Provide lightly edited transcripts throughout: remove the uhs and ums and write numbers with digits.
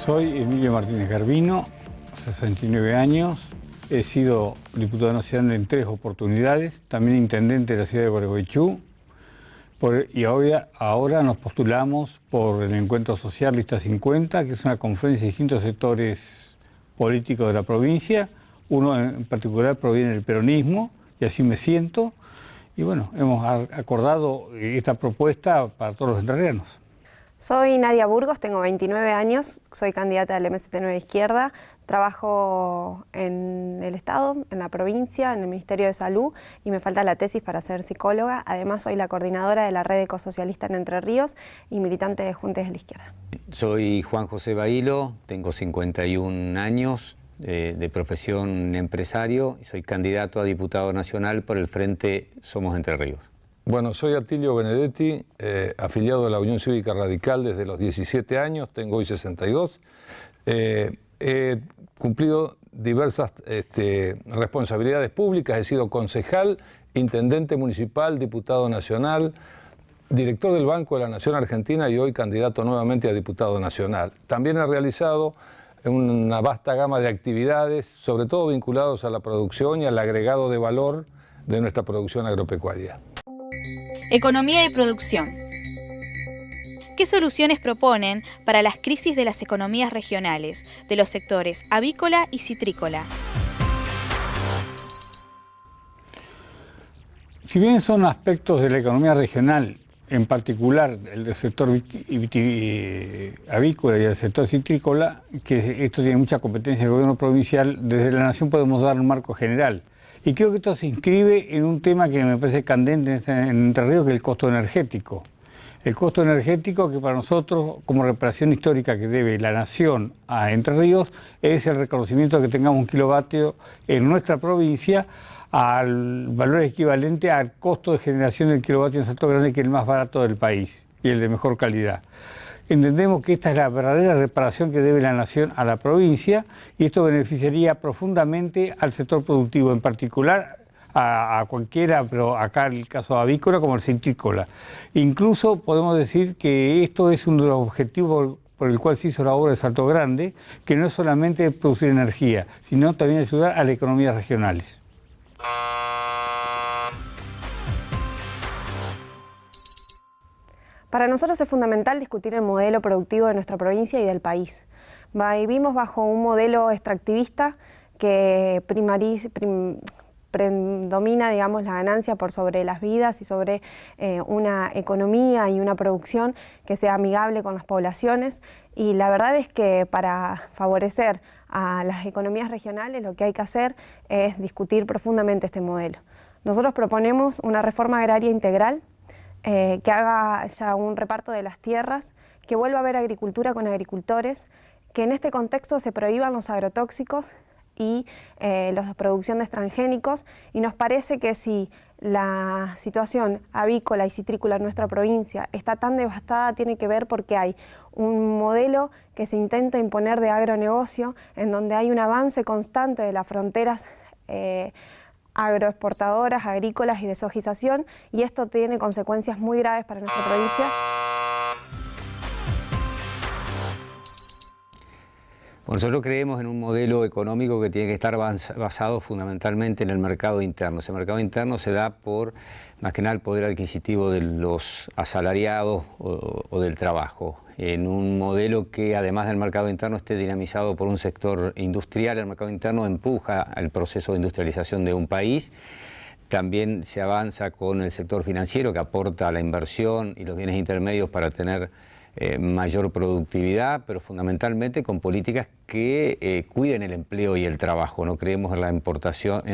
Soy Emilio Martínez Garbino, 69 años. He sido diputado nacional en 3 oportunidades, también intendente de la ciudad de Gualeguaychú. Y ahora nos postulamos por el Encuentro Social Lista 50, que es una conferencia de distintos sectores políticos de la provincia. Uno en particular proviene del peronismo, y así me siento. Y bueno, hemos acordado esta propuesta para todos los entrerrianos. Soy Nadia Burgos, tengo 29 años, soy candidata del MST9 Izquierda, trabajo en el Estado, en la provincia, en el Ministerio de Salud y me falta la tesis para ser psicóloga. Además soy la coordinadora de la Red Ecosocialista en Entre Ríos y militante de Juntes de la Izquierda. Soy Juan José Bailo, tengo 51 años, de profesión empresario y soy candidato a diputado nacional por el Frente Somos Entre Ríos. Bueno, soy Atilio Benedetti, afiliado a la Unión Cívica Radical desde los 17 años, tengo hoy 62. He cumplido diversas responsabilidades públicas, he sido concejal, intendente municipal, diputado nacional, director del Banco de la Nación Argentina y hoy candidato nuevamente a diputado nacional. También he realizado una vasta gama de actividades, sobre todo vinculados a la producción y al agregado de valor de nuestra producción agropecuaria. Economía y producción. ¿Qué soluciones proponen para las crisis de las economías regionales, de los sectores avícola y citrícola? Si bien son aspectos de la economía regional, en particular el del sector avícola y el sector citrícola, que esto tiene mucha competencia del gobierno provincial, desde la Nación podemos dar un marco general. Y creo que esto se inscribe en un tema que me parece candente en Entre Ríos, que es el costo energético. El costo energético que para nosotros, como reparación histórica que debe la Nación a Entre Ríos, es el reconocimiento de que tengamos un kilovatio en nuestra provincia al valor equivalente al costo de generación del kilovatio en Salto Grande, que es el más barato del país y el de mejor calidad. Entendemos que esta es la verdadera reparación que debe la Nación a la provincia y esto beneficiaría profundamente al sector productivo, en particular a cualquiera, pero acá el caso avícola como el citrícola. Incluso podemos decir que esto es uno de los objetivos por el cual se hizo la obra de Salto Grande, que no es solamente producir energía, sino también ayudar a las economías regionales. Para nosotros es fundamental discutir el modelo productivo de nuestra provincia y del país. Vivimos bajo un modelo extractivista que predomina, digamos, la ganancia por sobre las vidas y sobre una economía y una producción que sea amigable con las poblaciones. Y la verdad es que para favorecer a las economías regionales lo que hay que hacer es discutir profundamente este modelo. Nosotros proponemos una reforma agraria integral que haga ya un reparto de las tierras, que vuelva a haber agricultura con agricultores, que en este contexto se prohíban los agrotóxicos y la producción de transgénicos, y nos parece que si la situación avícola y citrícola en nuestra provincia está tan devastada, tiene que ver porque hay un modelo que se intenta imponer de agronegocio, en donde hay un avance constante de las fronteras agroexportadoras, agrícolas y de sojización, y esto tiene consecuencias muy graves para nuestra provincia. Bueno, nosotros creemos en un modelo económico que tiene que estar basado fundamentalmente en el mercado interno. Ese mercado interno se da por, más que nada, el poder adquisitivo de los asalariados o del trabajo. En un modelo que, además del mercado interno, esté dinamizado por un sector industrial. El mercado interno empuja el proceso de industrialización de un país. También se avanza con el sector financiero, que aporta la inversión y los bienes intermedios para tener mayor productividad, pero fundamentalmente con políticas que cuiden el empleo y el trabajo. No creemos en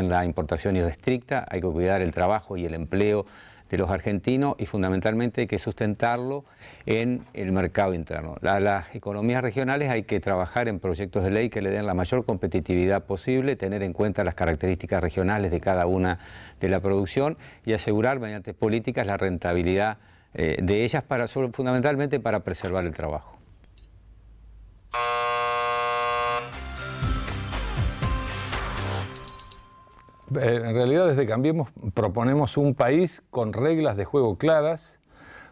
la importación irrestricta, hay que cuidar el trabajo y el empleo de los argentinos y fundamentalmente hay que sustentarlo en el mercado interno. Las economías regionales hay que trabajar en proyectos de ley que le den la mayor competitividad posible, tener en cuenta las características regionales de cada una de la producción y asegurar mediante políticas la rentabilidad de ellas fundamentalmente para preservar el trabajo. En realidad desde Cambiemos proponemos un país con reglas de juego claras,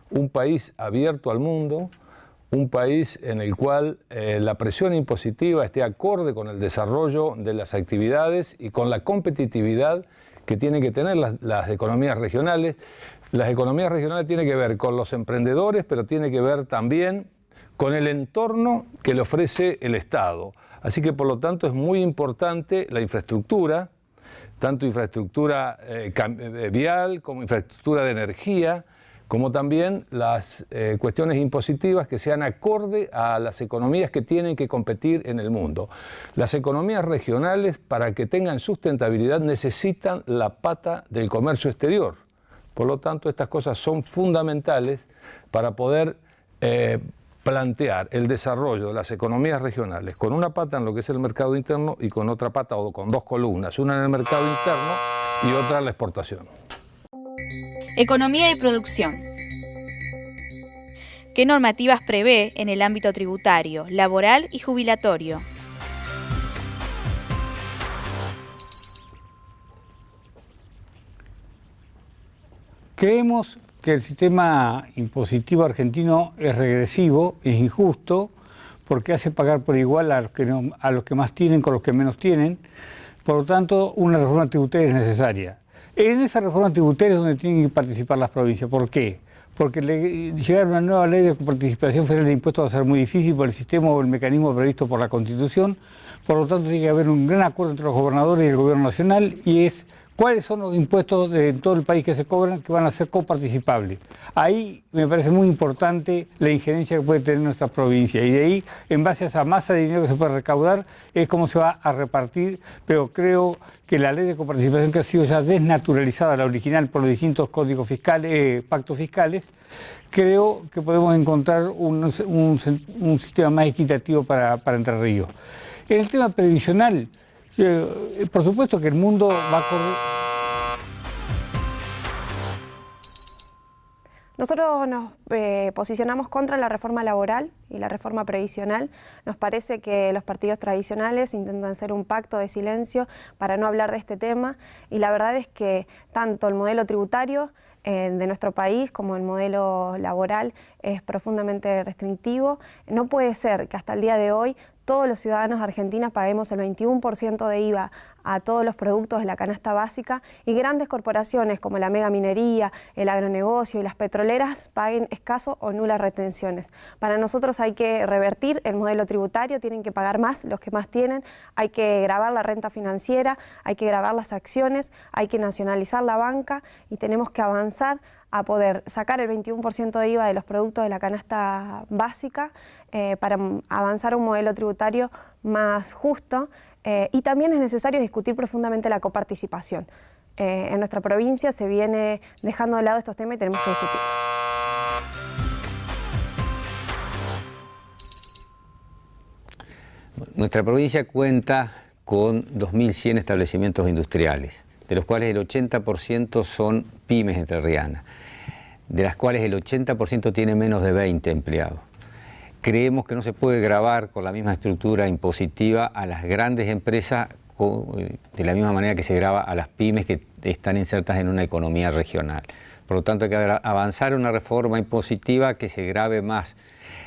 un país abierto al mundo, un país en el cual la presión impositiva esté acorde con el desarrollo de las actividades y con la competitividad que tienen que tener las economías regionales. Las economías regionales tienen que ver con los emprendedores, pero tiene que ver también con el entorno que le ofrece el Estado. Así que, por lo tanto, es muy importante la infraestructura, tanto infraestructura vial como infraestructura de energía, como también las cuestiones impositivas que sean acorde a las economías que tienen que competir en el mundo. Las economías regionales, para que tengan sustentabilidad, necesitan la pata del comercio exterior. Por lo tanto, estas cosas son fundamentales para poder plantear el desarrollo de las economías regionales con una pata en lo que es el mercado interno y con otra pata o con dos columnas, una en el mercado interno y otra en la exportación. Economía y producción. ¿Qué normativas prevé en el ámbito tributario, laboral y jubilatorio? Creemos que el sistema impositivo argentino es regresivo, es injusto, porque hace pagar por igual a los que más tienen con los que menos tienen. Por lo tanto, una reforma tributaria es necesaria. En esa reforma tributaria es donde tienen que participar las provincias. ¿Por qué? Porque llegar a una nueva ley de participación federal de impuestos va a ser muy difícil por el sistema o el mecanismo previsto por la Constitución. Por lo tanto, tiene que haber un gran acuerdo entre los gobernadores y el gobierno nacional, y es cuáles son los impuestos de todo el país que se cobran que van a ser coparticipables. Ahí me parece muy importante la injerencia que puede tener nuestra provincia, y de ahí, en base a esa masa de dinero que se puede recaudar, es cómo se va a repartir. Pero creo que la ley de coparticipación, que ha sido ya desnaturalizada, la original, por los distintos códigos fiscales, pactos fiscales, creo que podemos encontrar un sistema más equitativo para Entre Ríos. En el tema previsional, por supuesto que el mundo va a correr. Nosotros nos posicionamos contra la reforma laboral y la reforma previsional. Nos parece que los partidos tradicionales intentan hacer un pacto de silencio para no hablar de este tema, y la verdad es que tanto el modelo tributario de nuestro país como el modelo laboral es profundamente restrictivo. No puede ser que hasta el día de hoy todos los ciudadanos argentinos paguemos el 21% de IVA a todos los productos de la canasta básica, y grandes corporaciones como la megaminería, el agronegocio y las petroleras paguen escaso o nulas retenciones. Para nosotros hay que revertir el modelo tributario, tienen que pagar más los que más tienen, hay que gravar la renta financiera, hay que gravar las acciones, hay que nacionalizar la banca, y tenemos que avanzar a poder sacar el 21% de IVA de los productos de la canasta básica para avanzar a un modelo tributario más justo. Y también es necesario discutir profundamente la coparticipación. En nuestra provincia se viene dejando de lado estos temas y tenemos que discutir. Nuestra provincia cuenta con 2.100 establecimientos industriales, de los cuales el 80% son pymes entrerrianas, de las cuales el 80% tiene menos de 20 empleados. Creemos que no se puede gravar con la misma estructura impositiva a las grandes empresas de la misma manera que se grava a las pymes que están insertas en una economía regional. Por lo tanto, hay que avanzar en una reforma impositiva que se grave más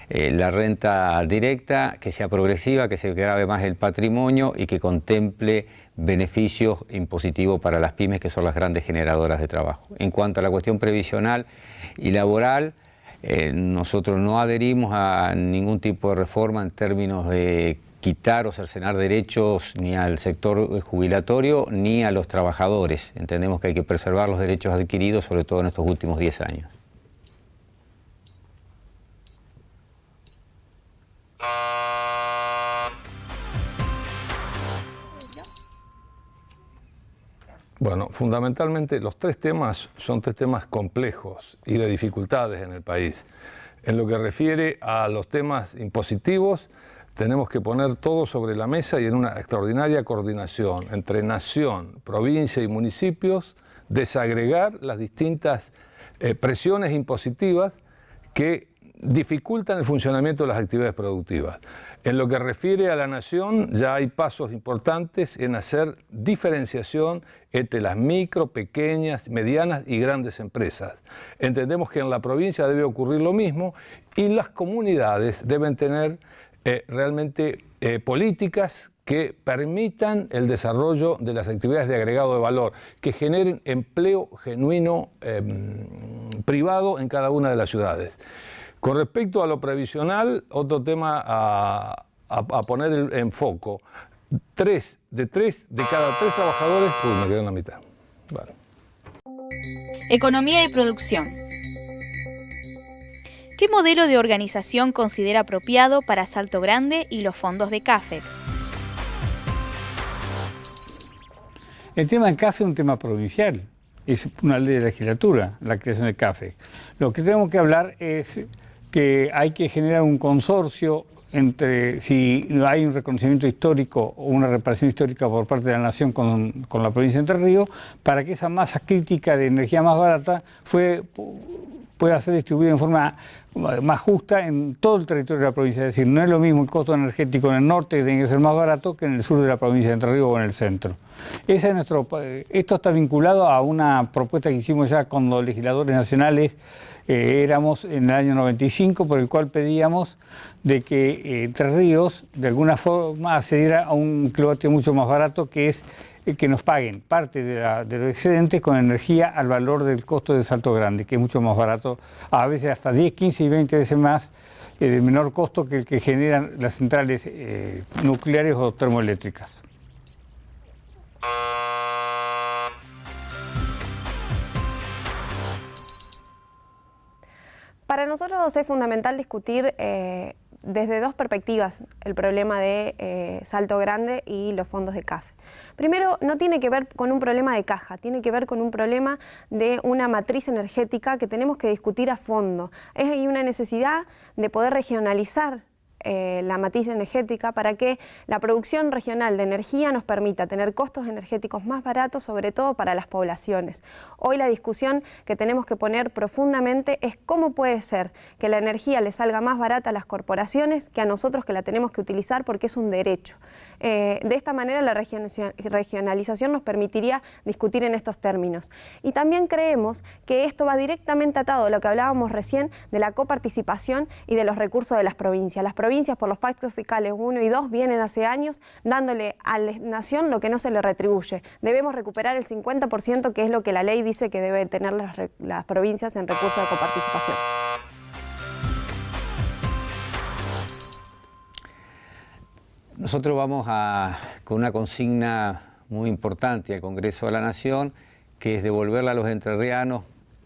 la renta directa, que sea progresiva, que se grave más el patrimonio y que contemple beneficios impositivos para las pymes, que son las grandes generadoras de trabajo. En cuanto a la cuestión previsional y laboral, nosotros no adherimos a ningún tipo de reforma en términos de quitar o cercenar derechos ni al sector jubilatorio ni a los trabajadores. Entendemos que hay que preservar los derechos adquiridos, sobre todo en estos últimos 10 años. Bueno, fundamentalmente los tres temas son tres temas complejos y de dificultades en el país. En lo que refiere a los temas impositivos, tenemos que poner todo sobre la mesa y en una extraordinaria coordinación entre nación, provincia y municipios, desagregar las distintas presiones impositivas que dificultan el funcionamiento de las actividades productivas. En lo que refiere a la nación, ya hay pasos importantes en hacer diferenciación entre las micro, pequeñas, medianas y grandes empresas. Entendemos que en la provincia debe ocurrir lo mismo y las comunidades deben tener realmente políticas que permitan el desarrollo de las actividades de agregado de valor, que generen empleo genuino privado en cada una de las ciudades. Con respecto a lo previsional, otro tema a poner en foco. De cada tres trabajadores... Uy, me quedé en la mitad. Vale. Economía y producción. ¿Qué modelo de organización considera apropiado para Salto Grande y los fondos de CAFEX? El tema del CAFE es un tema provincial, es una ley de legislatura, la creación del CAFE. Lo que tenemos que hablar es que hay que generar un consorcio entre, si hay un reconocimiento histórico o una reparación histórica por parte de la Nación con la provincia de Entre Ríos, para que esa masa crítica de energía más barata pueda ser distribuida en forma más justa en todo el territorio de la provincia. Es decir, no es lo mismo el costo energético en el norte, que tiene que ser más barato, que en el sur de la provincia de Entre Ríos o en el centro. Esto está vinculado a una propuesta que hicimos ya con los legisladores nacionales, éramos en el año 95, por el cual pedíamos de que Entre Ríos de alguna forma accediera a un kilovatio mucho más barato, que es que nos paguen parte de los excedentes con energía al valor del costo de Salto Grande, que es mucho más barato, a veces hasta 10, 15 y 20 veces más de menor costo que el que generan las centrales nucleares o termoeléctricas. Para nosotros es fundamental discutir desde dos perspectivas el problema de Salto Grande y los fondos de CAFE. Primero, no tiene que ver con un problema de caja, tiene que ver con un problema de una matriz energética que tenemos que discutir a fondo. Hay una necesidad de poder regionalizar la matriz energética para que la producción regional de energía nos permita tener costos energéticos más baratos, sobre todo para las poblaciones. Hoy la discusión que tenemos que poner profundamente es cómo puede ser que la energía le salga más barata a las corporaciones que a nosotros, que la tenemos que utilizar porque es un derecho. De esta manera la regionalización nos permitiría discutir en estos términos. Y también creemos que esto va directamente atado a lo que hablábamos recién de la coparticipación y de los recursos de las provincias. Las provincias, por los pactos fiscales 1 y 2, vienen hace años dándole a la nación lo que no se le retribuye. Debemos recuperar el 50%, que es lo que la ley dice que deben tener las provincias en recursos de coparticipación. Nosotros vamos con una consigna muy importante al Congreso de la Nación, que es devolverle a los entrerrianos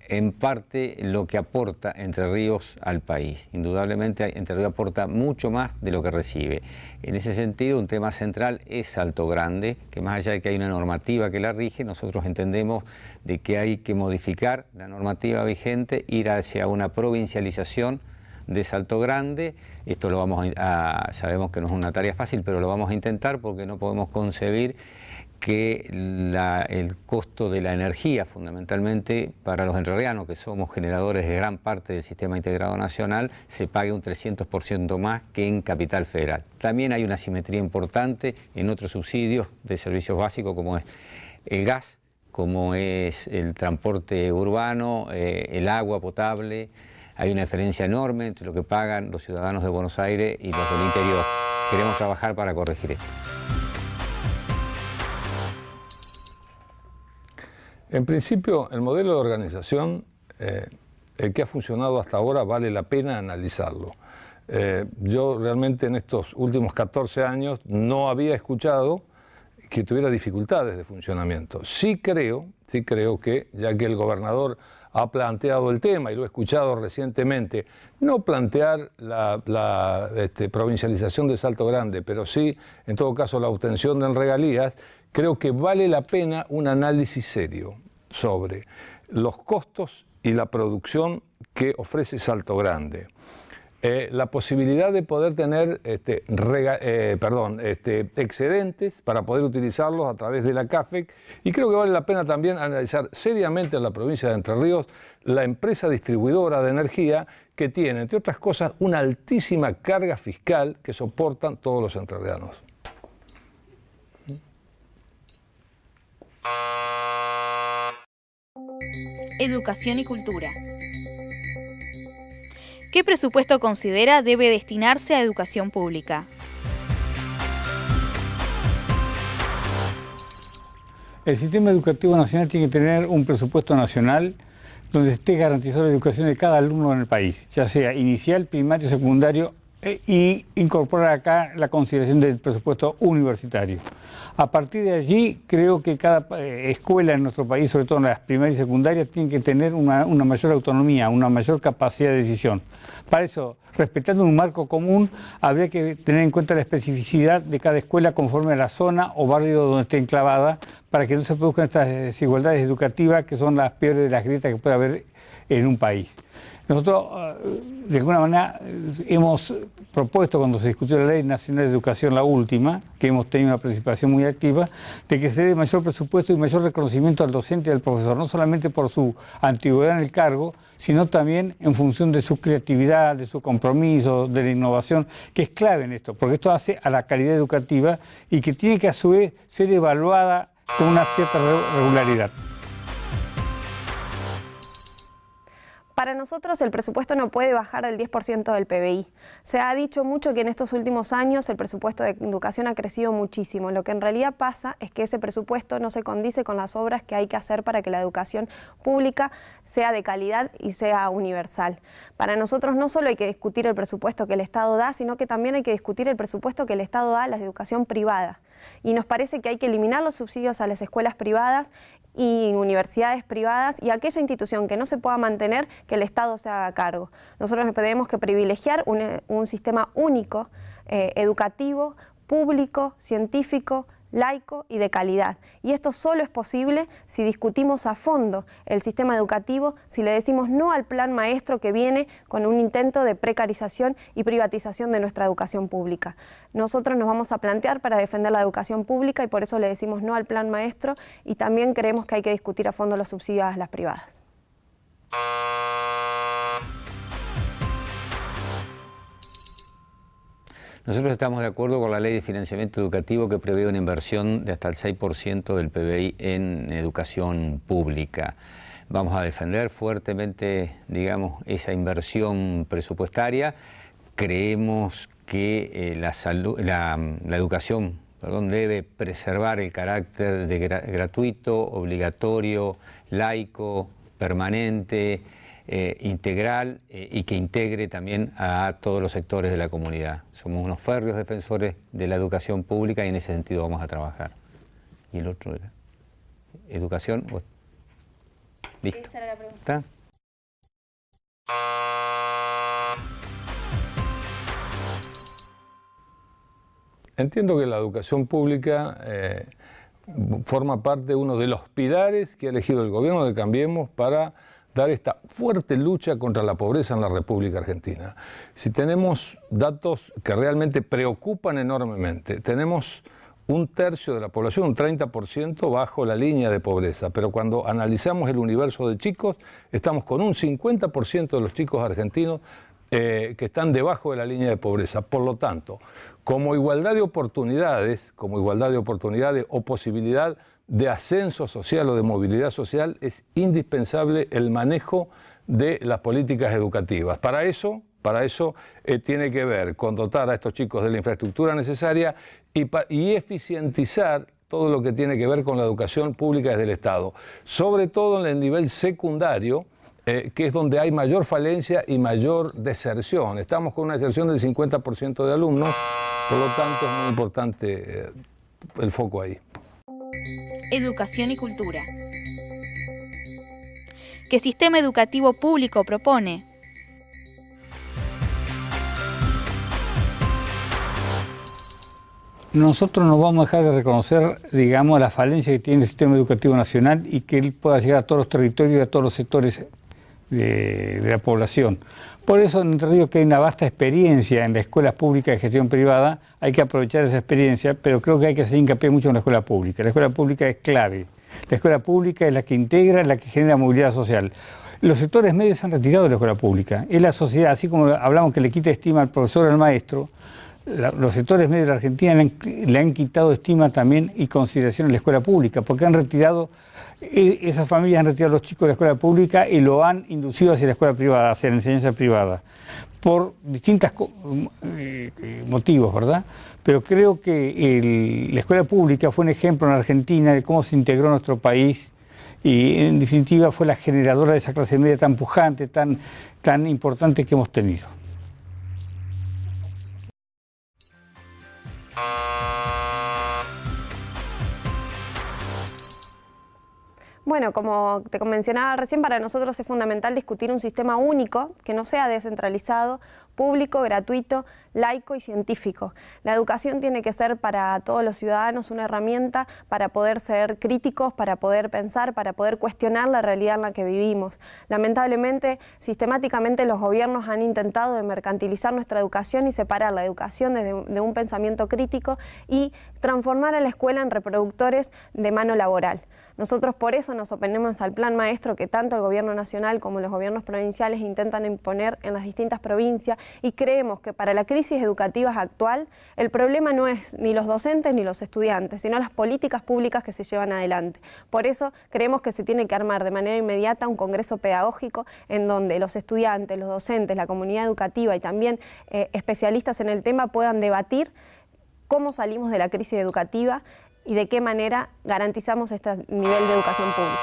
en parte lo que aporta Entre Ríos al país. Indudablemente Entre Ríos aporta mucho más de lo que recibe. En ese sentido, un tema central es Salto Grande, que más allá de que hay una normativa que la rige, nosotros entendemos de que hay que modificar la normativa vigente, ir hacia una provincialización de Salto Grande. Esto lo sabemos que no es una tarea fácil, pero lo vamos a intentar porque no podemos concebir que el costo de la energía, fundamentalmente para los entrerrianos, que somos generadores de gran parte del sistema integrado nacional, se pague un 300% más que en Capital Federal. También hay una asimetría importante en otros subsidios de servicios básicos, como es el gas, como es el transporte urbano, el agua potable. Hay una diferencia enorme entre lo que pagan los ciudadanos de Buenos Aires y los del interior. Queremos trabajar para corregir esto. En principio, el modelo de organización, el que ha funcionado hasta ahora, vale la pena analizarlo. Yo realmente en estos últimos 14 años no había escuchado que tuviera dificultades de funcionamiento. Sí creo que, ya que el gobernador ha planteado el tema, y lo he escuchado recientemente, no plantear la provincialización de Salto Grande, pero sí, en todo caso, la obtención de regalías, creo que vale la pena un análisis serio sobre los costos y la producción que ofrece Salto Grande. la posibilidad de poder tener excedentes para poder utilizarlos a través de la CAFEC, y creo que vale la pena también analizar seriamente en la provincia de Entre Ríos la empresa distribuidora de energía que tiene, entre otras cosas, una altísima carga fiscal que soportan todos los entrerrianos. Educación y cultura. ¿Qué presupuesto considera debe destinarse a educación pública? El sistema educativo nacional tiene que tener un presupuesto nacional donde esté garantizada la educación de cada alumno en el país, ya sea inicial, primario, secundario, y incorporar acá la consideración del presupuesto universitario. A partir de allí, creo que cada escuela en nuestro país, sobre todo en las primarias y secundarias, tiene que tener una mayor autonomía, una mayor capacidad de decisión. Para eso, respetando un marco común, habría que tener en cuenta la especificidad de cada escuela conforme a la zona o barrio donde esté enclavada, para que no se produzcan estas desigualdades educativas que son las peores de las grietas que puede haber en un país. Nosotros, de alguna manera, hemos propuesto, cuando se discutió la Ley Nacional de Educación, la última, que hemos tenido una participación muy activa, de que se dé mayor presupuesto y mayor reconocimiento al docente y al profesor, no solamente por su antigüedad en el cargo, sino también en función de su creatividad, de su compromiso, de la innovación, que es clave en esto, porque esto hace a la calidad educativa y que tiene que a su vez ser evaluada con una cierta regularidad. Para nosotros el presupuesto no puede bajar del 10% del PBI. Se ha dicho mucho que en estos últimos años el presupuesto de educación ha crecido muchísimo. Lo que en realidad pasa es que ese presupuesto no se condice con las obras que hay que hacer para que la educación pública sea de calidad y sea universal. Para nosotros no solo hay que discutir el presupuesto que el Estado da, sino que también hay que discutir el presupuesto que el Estado da a la educación privada. Y nos parece que hay que eliminar los subsidios a las escuelas privadas y universidades privadas y aquella institución que no se pueda mantener, que el Estado se haga cargo. Nosotros tenemos que privilegiar un sistema único, educativo, público, científico, laico y de calidad. Y esto solo es posible si discutimos a fondo el sistema educativo, si le decimos no al plan maestro que viene con un intento de precarización y privatización de nuestra educación pública. Nosotros nos vamos a plantear para defender la educación pública y por eso le decimos no al plan maestro, y también creemos que hay que discutir a fondo los subsidios a las privadas. Nosotros estamos de acuerdo con la Ley de Financiamiento Educativo que prevé una inversión de hasta el 6% del PBI en educación pública. Vamos a defender fuertemente, digamos, esa inversión presupuestaria. Creemos que la educación, debe preservar el carácter de gratuito, obligatorio, laico, permanente, integral y que integre también a todos los sectores de la comunidad. Somos unos férreos defensores de la educación pública y en ese sentido vamos a trabajar. Y el otro era educación. Bueno, listo. Esa era la pregunta. ¿Está? Entiendo que la educación pública forma parte de uno de los pilares que ha elegido el gobierno de Cambiemos para dar esta fuerte lucha contra la pobreza en la República Argentina. Si tenemos datos que realmente preocupan enormemente, tenemos un tercio de la población, un 30% bajo la línea de pobreza, pero cuando analizamos el universo de chicos, estamos con un 50% de los chicos argentinos que están debajo de la línea de pobreza. Por lo tanto, como igualdad de oportunidades o posibilidad de ascenso social o de movilidad social, es indispensable el manejo de las políticas educativas. Para eso tiene que ver con dotar a estos chicos de la infraestructura necesaria y eficientizar todo lo que tiene que ver con la educación pública desde el Estado, sobre todo en el nivel secundario, que es donde hay mayor falencia y mayor deserción. Estamos con una deserción del 50% de alumnos, por lo tanto es muy importante el foco ahí. Educación y cultura. ¿Qué sistema educativo público propone? Nosotros no vamos a dejar de reconocer, digamos, la falencia que tiene el sistema educativo nacional y que él pueda llegar a todos los territorios y a todos los sectores de la población. Por eso en Entre Ríos, que hay una vasta experiencia en la escuela pública de gestión privada, hay que aprovechar esa experiencia, pero creo que hay que hacer hincapié mucho en la escuela pública. La escuela pública es clave. La escuela pública es la que integra, la que genera movilidad social. Los sectores medios se han retirado de la escuela pública. Es la sociedad, así como hablamos que le quita estima al profesor o al maestro, los sectores medios de la Argentina le han quitado estima también y consideración a la escuela pública, porque han retirado, esas familias han retirado a los chicos de la escuela pública y lo han inducido hacia la escuela privada, hacia la enseñanza privada, por distintos motivos, ¿verdad? Pero creo que la escuela pública fue un ejemplo en Argentina de cómo se integró nuestro país y en definitiva fue la generadora de esa clase media tan pujante, tan importante que hemos tenido. Bueno, como te mencionaba recién, para nosotros es fundamental discutir un sistema único que no sea descentralizado, público, gratuito, laico y científico. La educación tiene que ser para todos los ciudadanos una herramienta para poder ser críticos, para poder pensar, para poder cuestionar la realidad en la que vivimos. Lamentablemente, sistemáticamente los gobiernos han intentado de mercantilizar nuestra educación y separar la educación de un pensamiento crítico y transformar a la escuela en reproductores de mano laboral. Nosotros por eso nos oponemos al plan maestro que tanto el gobierno nacional como los gobiernos provinciales intentan imponer en las distintas provincias y creemos que para la crisis educativa actual el problema no es ni los docentes ni los estudiantes, sino las políticas públicas que se llevan adelante. Por eso creemos que se tiene que armar de manera inmediata un congreso pedagógico en donde los estudiantes, los docentes, la comunidad educativa y también especialistas en el tema puedan debatir cómo salimos de la crisis educativa y de qué manera garantizamos este nivel de educación pública.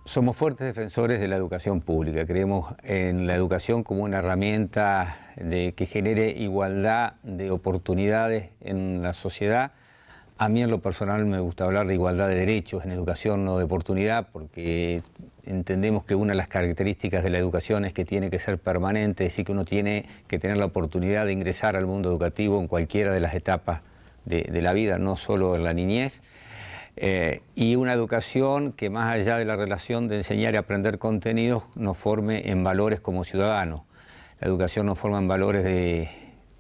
Somos fuertes defensores de la educación pública. Creemos en la educación como una herramienta que genere igualdad de oportunidades en la sociedad. A mí en lo personal me gusta hablar de igualdad de derechos en educación, no de oportunidad, porque entendemos que una de las características de la educación es que tiene que ser permanente, es decir, que uno tiene que tener la oportunidad de ingresar al mundo educativo en cualquiera de las etapas de la vida, no solo en la niñez. Y una educación que más allá de la relación de enseñar y aprender contenidos nos forme en valores como ciudadanos. La educación nos forma en valores de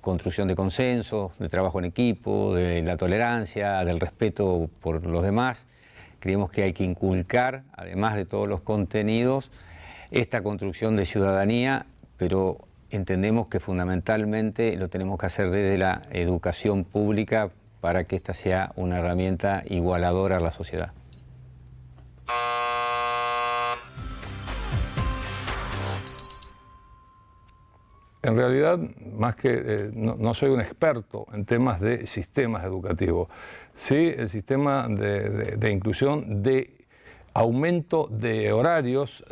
construcción de consensos, de trabajo en equipo, de la tolerancia, del respeto por los demás. Creemos que hay que inculcar, además de todos los contenidos, esta construcción de ciudadanía, pero entendemos que fundamentalmente lo tenemos que hacer desde la educación pública para que esta sea una herramienta igualadora a la sociedad. En realidad, más que no soy un experto en temas de sistemas educativos. Sí, el sistema de inclusión, de aumento de horarios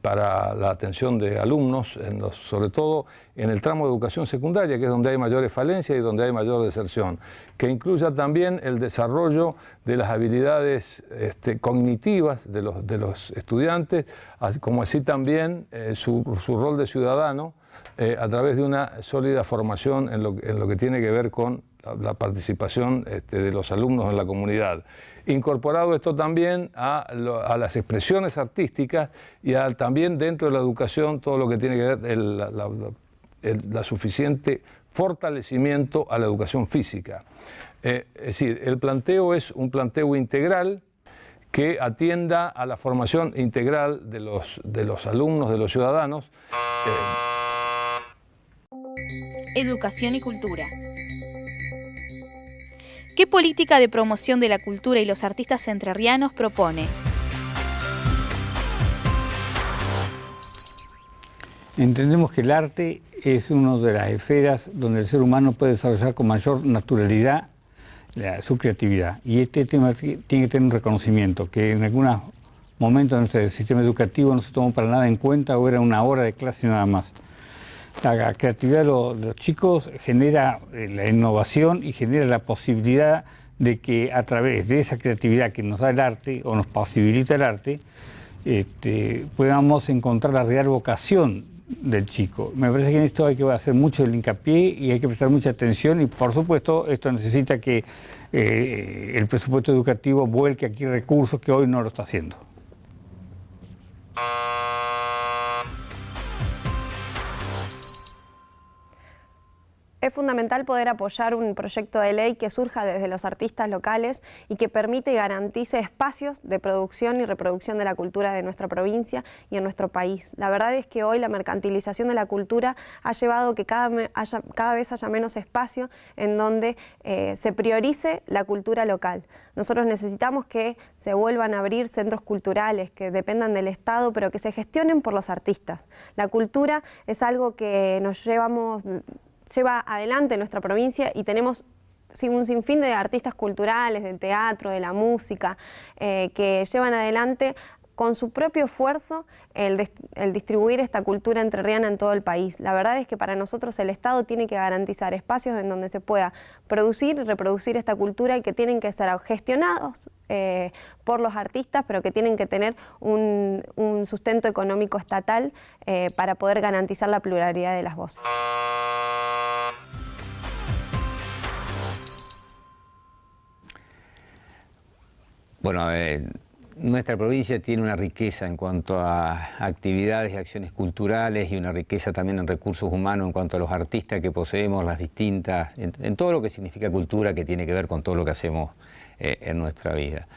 para la atención de alumnos, sobre todo en el tramo de educación secundaria, que es donde hay mayores falencias y donde hay mayor deserción, que incluya también el desarrollo de las habilidades cognitivas de los estudiantes, como así también su rol de ciudadano, a través de una sólida formación en lo que tiene que ver con la participación de los alumnos en la comunidad. Incorporado esto también a las expresiones artísticas y también dentro de la educación todo lo que tiene que ver la suficiente fortalecimiento a la educación física. Es decir, el planteo es un planteo integral que atienda a la formación integral de los alumnos, de los ciudadanos. Educación y cultura. ¿Qué política de promoción de la cultura y los artistas entrerrianos propone? Entendemos que el arte es una de las esferas donde el ser humano puede desarrollar con mayor naturalidad su creatividad. Y este tema tiene que tener un reconocimiento, que en algunos momentos de nuestro sistema educativo no se tomó para nada en cuenta o era una hora de clase nada más. La creatividad de los chicos genera la innovación y genera la posibilidad de que a través de esa creatividad que nos da el arte o nos posibilita el arte, podamos encontrar la real vocación del chico. Me parece que en esto hay que hacer mucho el hincapié y hay que prestar mucha atención y por supuesto esto necesita que el presupuesto educativo vuelque aquí recursos que hoy no lo está haciendo. Es fundamental poder apoyar un proyecto de ley que surja desde los artistas locales y que permite y garantice espacios de producción y reproducción de la cultura de nuestra provincia y en nuestro país. La verdad es que hoy la mercantilización de la cultura ha llevado a que cada vez haya menos espacio en donde se priorice la cultura local. Nosotros necesitamos que se vuelvan a abrir centros culturales que dependan del Estado, pero que se gestionen por los artistas. La cultura es algo que nos lleva adelante en nuestra provincia y tenemos un sinfín de artistas culturales, del teatro, de la música, que llevan adelante con su propio esfuerzo el distribuir esta cultura entrerriana en todo el país. La verdad es que para nosotros el Estado tiene que garantizar espacios en donde se pueda producir y reproducir esta cultura y que tienen que ser gestionados por los artistas, pero que tienen que tener un sustento económico estatal para poder garantizar la pluralidad de las voces. Bueno, nuestra provincia tiene una riqueza en cuanto a actividades y acciones culturales y una riqueza también en recursos humanos en cuanto a los artistas que poseemos, las distintas, en todo lo que significa cultura, que tiene que ver con todo lo que hacemos en nuestra vida.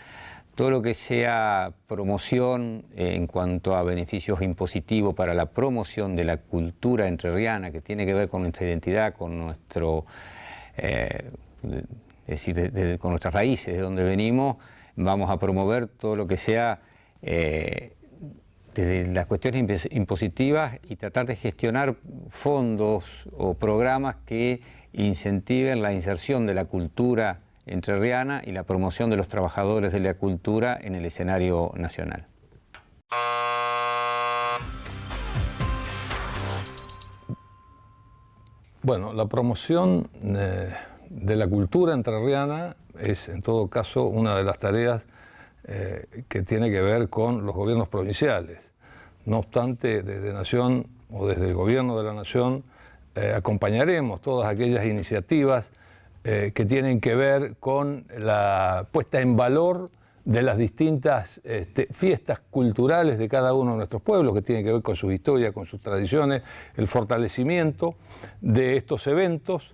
Todo lo que sea promoción en cuanto a beneficios impositivos para la promoción de la cultura entrerriana, que tiene que ver con nuestra identidad, con nuestro, es decir, con nuestras raíces, de donde venimos. Vamos a promover todo lo que sea desde las cuestiones impositivas y tratar de gestionar fondos o programas que incentiven la inserción de la cultura entrerriana y la promoción de los trabajadores de la cultura en el escenario nacional. Bueno, la promoción de la cultura entrerriana es en todo caso una de las tareas que tiene que ver con los gobiernos provinciales. No obstante, desde Nación o desde el gobierno de la Nación acompañaremos todas aquellas iniciativas que tienen que ver con la puesta en valor de las distintas fiestas culturales de cada uno de nuestros pueblos, que tienen que ver con su historia, con sus tradiciones, el fortalecimiento de estos eventos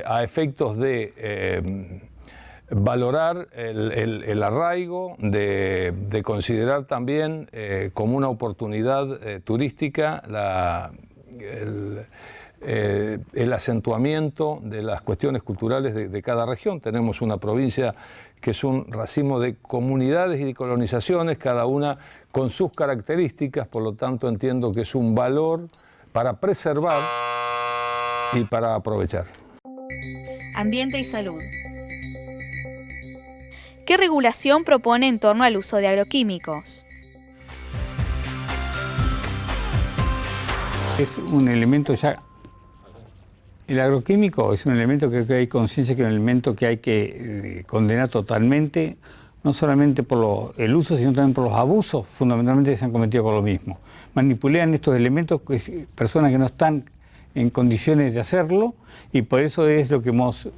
a efectos de valorar el arraigo, de considerar también como una oportunidad turística el acentuamiento de las cuestiones culturales de cada región. Tenemos una provincia que es un racimo de comunidades y de colonizaciones, cada una con sus características, por lo tanto entiendo que es un valor para preservar y para aprovechar. Ambiente y salud. ¿Qué regulación propone en torno al uso de agroquímicos? Es un elemento ya... El agroquímico es un elemento que hay conciencia que es un elemento que hay que condenar totalmente, no solamente por el uso, sino también por los abusos fundamentalmente que se han cometido con lo mismo. Manipulan estos elementos personas que no están en condiciones de hacerlo y por eso es lo que los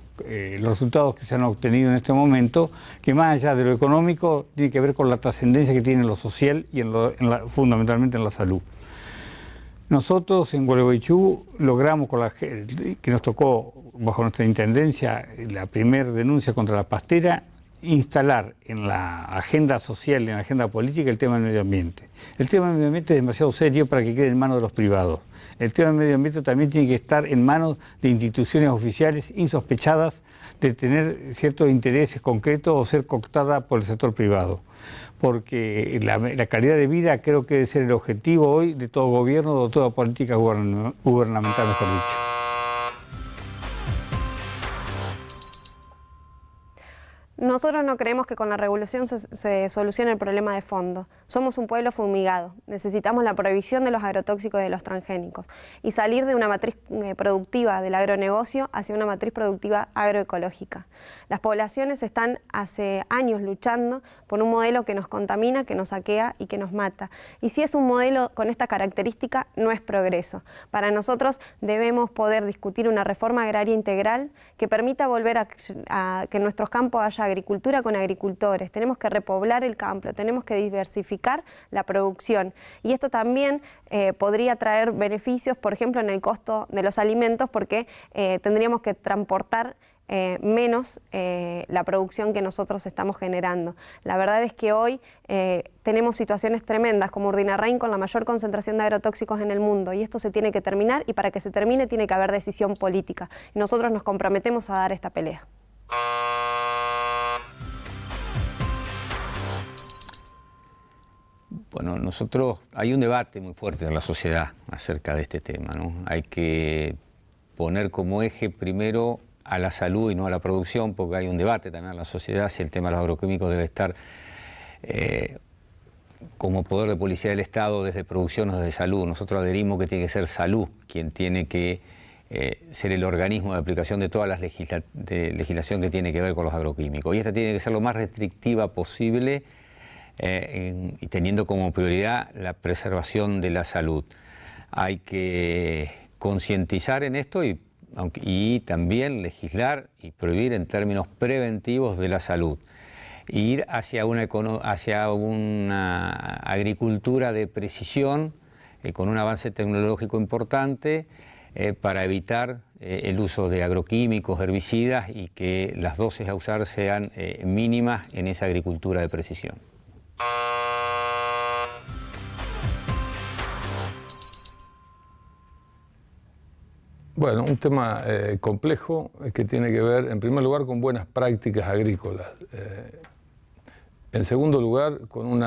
resultados que se han obtenido en este momento, que más allá de lo económico tiene que ver con la trascendencia que tiene en lo social y fundamentalmente en la salud. Nosotros en Gualeguaychú logramos, que nos tocó bajo nuestra intendencia, la primera denuncia contra la pastera, instalar en la agenda social y en la agenda política el tema del medio ambiente. El tema del medio ambiente es demasiado serio para que quede en manos de los privados. El tema del medio ambiente también tiene que estar en manos de instituciones oficiales insospechadas de tener ciertos intereses concretos o ser cooptada por el sector privado. Porque la calidad de vida creo que debe ser el objetivo hoy de todo gobierno o de toda política gubernamental, mejor dicho. Nosotros no creemos que con la regulación se solucione el problema de fondo. Somos un pueblo fumigado. Necesitamos la prohibición de los agrotóxicos y de los transgénicos y salir de una matriz productiva del agronegocio hacia una matriz productiva agroecológica. Las poblaciones están hace años luchando por un modelo que nos contamina, que nos saquea y que nos mata. Y si es un modelo con esta característica, no es progreso. Para nosotros debemos poder discutir una reforma agraria integral que permita volver a que en nuestros campos haya agricultura con agricultores. Tenemos que repoblar el campo, tenemos que diversificar la producción. Y esto también podría traer beneficios, por ejemplo, en el costo de los alimentos, porque tendríamos que transportar menos la producción que nosotros estamos generando. La verdad es que hoy tenemos situaciones tremendas como Urdinarrain con la mayor concentración de agrotóxicos en el mundo, y esto se tiene que terminar, y para que se termine tiene que haber decisión política. Y nosotros nos comprometemos a dar esta pelea. Bueno, hay un debate muy fuerte en la sociedad acerca de este tema, ¿no? Hay que poner como eje primero a la salud y no a la producción, porque hay un debate también en la sociedad si el tema de los agroquímicos debe estar como poder de policía del Estado desde producción o desde salud. Nosotros adherimos que tiene que ser salud quien tiene que ser el organismo de aplicación de todas las legislación que tiene que ver con los agroquímicos. Y esta tiene que ser lo más restrictiva posible y teniendo como prioridad la preservación de la salud. Hay que concientizar en esto y también legislar y prohibir en términos preventivos de la salud. Ir hacia una agricultura de precisión con un avance tecnológico importante para evitar el uso de agroquímicos, herbicidas y que las dosis a usar sean mínimas en esa agricultura de precisión. Bueno, un tema complejo que tiene que ver, en primer lugar, con buenas prácticas agrícolas. En segundo lugar, con un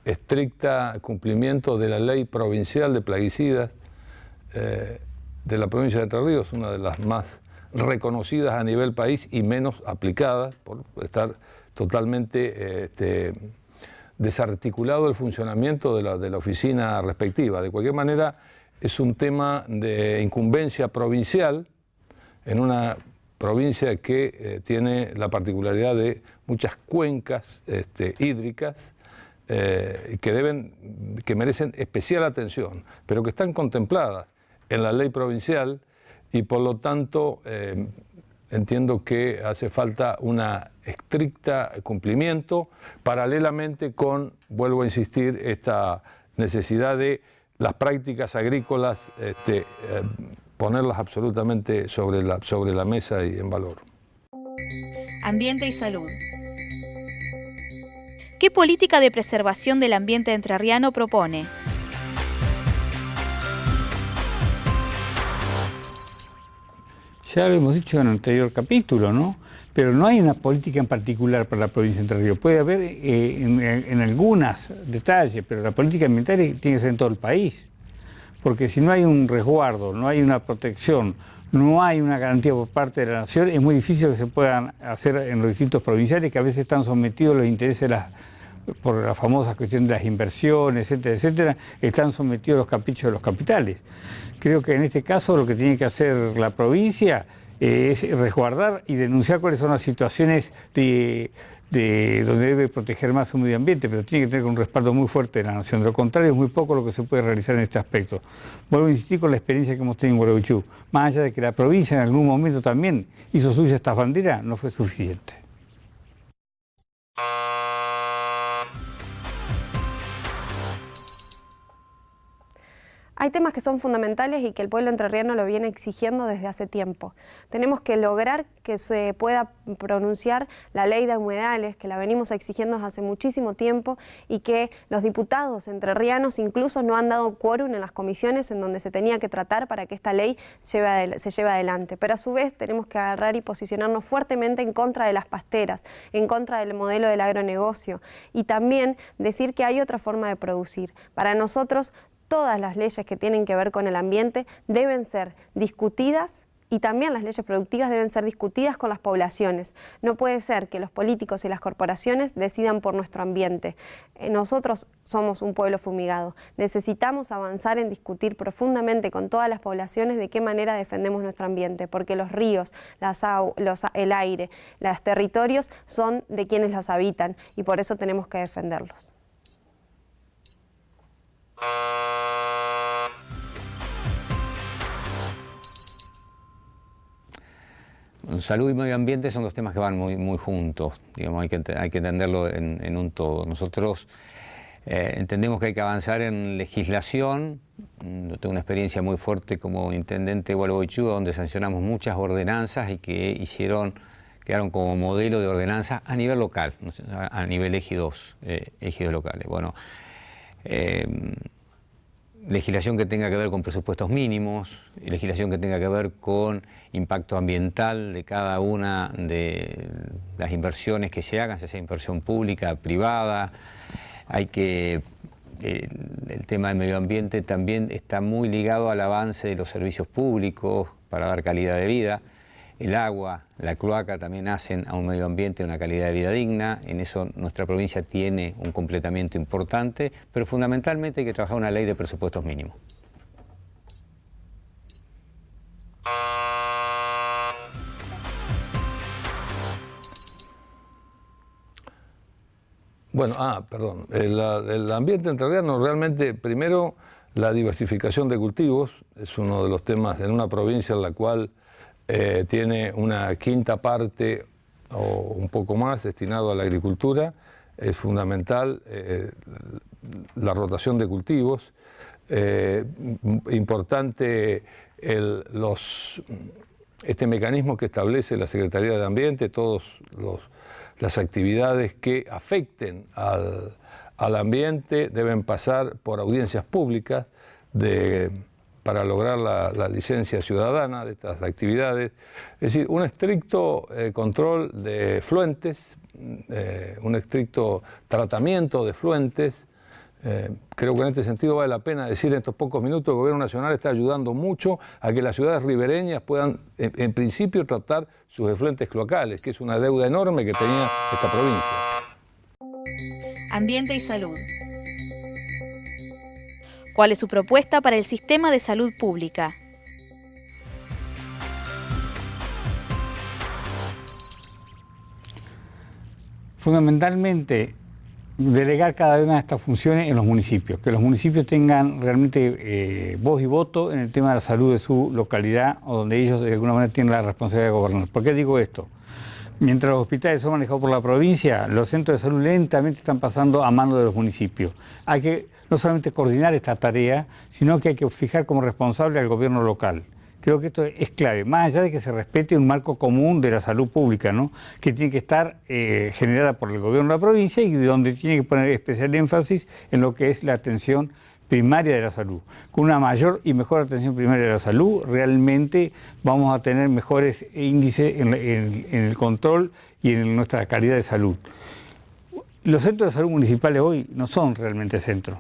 estricta cumplimiento de la ley provincial de plaguicidas de la provincia de Entre Ríos, una de las más reconocidas a nivel país y menos aplicadas por estar totalmente desarticulado el funcionamiento de la oficina respectiva. De cualquier manera, es un tema de incumbencia provincial en una provincia que tiene la particularidad de muchas cuencas hídricas que merecen especial atención, pero que están contempladas en la ley provincial y por lo tanto entiendo que hace falta una estricta cumplimiento paralelamente con, vuelvo a insistir, esta necesidad de las prácticas agrícolas ponerlas absolutamente sobre la mesa y en valor. Ambiente y salud. ¿Qué política de preservación del ambiente entrerriano propone? Ya lo hemos dicho en el anterior capítulo, ¿no? Pero no hay una política en particular para la provincia de Entre Ríos. Puede haber en algunos detalles, pero la política ambiental tiene que ser en todo el país. Porque si no hay un resguardo, no hay una protección, no hay una garantía por parte de la nación, es muy difícil que se puedan hacer en los distritos provinciales, que a veces están sometidos a los intereses por la famosa cuestión de las inversiones, etcétera, etcétera, están sometidos a los caprichos de los capitales. Creo que en este caso lo que tiene que hacer la provincia es resguardar y denunciar cuáles son las situaciones donde debe proteger más su medio ambiente, pero tiene que tener un respaldo muy fuerte de la nación. De lo contrario, es muy poco lo que se puede realizar en este aspecto. Vuelvo a insistir con la experiencia que hemos tenido en Gualeguaychú. Más allá de que la provincia en algún momento también hizo suya estas banderas, no fue suficiente. Hay temas que son fundamentales y que el pueblo entrerriano lo viene exigiendo desde hace tiempo. Tenemos que lograr que se pueda pronunciar la ley de humedales, que la venimos exigiendo desde hace muchísimo tiempo y que los diputados entrerrianos incluso no han dado quórum en las comisiones en donde se tenía que tratar para que esta ley se lleve adelante. Pero a su vez tenemos que agarrar y posicionarnos fuertemente en contra de las pasteras, en contra del modelo del agronegocio y también decir que hay otra forma de producir. Para nosotros, todas las leyes que tienen que ver con el ambiente deben ser discutidas y también las leyes productivas deben ser discutidas con las poblaciones. No puede ser que los políticos y las corporaciones decidan por nuestro ambiente. Nosotros somos un pueblo fumigado. Necesitamos avanzar en discutir profundamente con todas las poblaciones de qué manera defendemos nuestro ambiente, porque los ríos, el aire, los territorios son de quienes los habitan y por eso tenemos que defenderlos. Salud y medio ambiente son dos temas que van muy juntos, digamos, hay que entenderlo en un todo. Nosotros entendemos que hay que avanzar en legislación. Yo tengo una experiencia muy fuerte como intendente de Gualeguaychú, donde sancionamos muchas ordenanzas y que quedaron como modelo de ordenanzas a nivel local, a nivel ejidos locales. Bueno, legislación que tenga que ver con presupuestos mínimos, legislación que tenga que ver con impacto ambiental de cada una de las inversiones que se hagan, sea inversión pública, privada. El tema del medio ambiente también está muy ligado al avance de los servicios públicos para dar calidad de vida. El agua, la cloaca también hacen a un medio ambiente una calidad de vida digna. En eso nuestra provincia tiene un completamiento importante, pero fundamentalmente hay que trabajar una ley de presupuestos mínimos. Bueno, perdón. El ambiente entrerriano realmente, primero, la diversificación de cultivos es uno de los temas en una provincia en la cual tiene una quinta parte o un poco más destinado a la agricultura. Es fundamental la rotación de cultivos. Importante este mecanismo que establece la Secretaría de Ambiente, las actividades que afecten al ambiente deben pasar por audiencias públicas para lograr la licencia ciudadana de estas actividades. Es decir, un estricto control de fluentes, un estricto tratamiento de fluentes. Creo que en este sentido vale la pena decir en estos pocos minutos que el Gobierno Nacional está ayudando mucho a que las ciudades ribereñas puedan, en principio, tratar sus efluentes cloacales, que es una deuda enorme que tenía esta provincia. Ambiente y salud. ¿Cuál es su propuesta para el sistema de salud pública? Fundamentalmente, delegar cada vez más estas funciones en los municipios, que los municipios tengan realmente voz y voto en el tema de la salud de su localidad o donde ellos de alguna manera tienen la responsabilidad de gobernar. ¿Por qué digo esto? Mientras los hospitales son manejados por la provincia, los centros de salud lentamente están pasando a manos de los municipios. Hay que no solamente coordinar esta tarea, sino que hay que fijar como responsable al gobierno local. Creo que esto es clave, más allá de que se respete un marco común de la salud pública, ¿no?, que tiene que estar generada por el gobierno de la provincia y donde tiene que poner especial énfasis en lo que es la atención primaria de la salud. Con una mayor y mejor atención primaria de la salud, realmente vamos a tener mejores índices en el control y en nuestra calidad de salud. Los centros de salud municipales hoy no son realmente centros.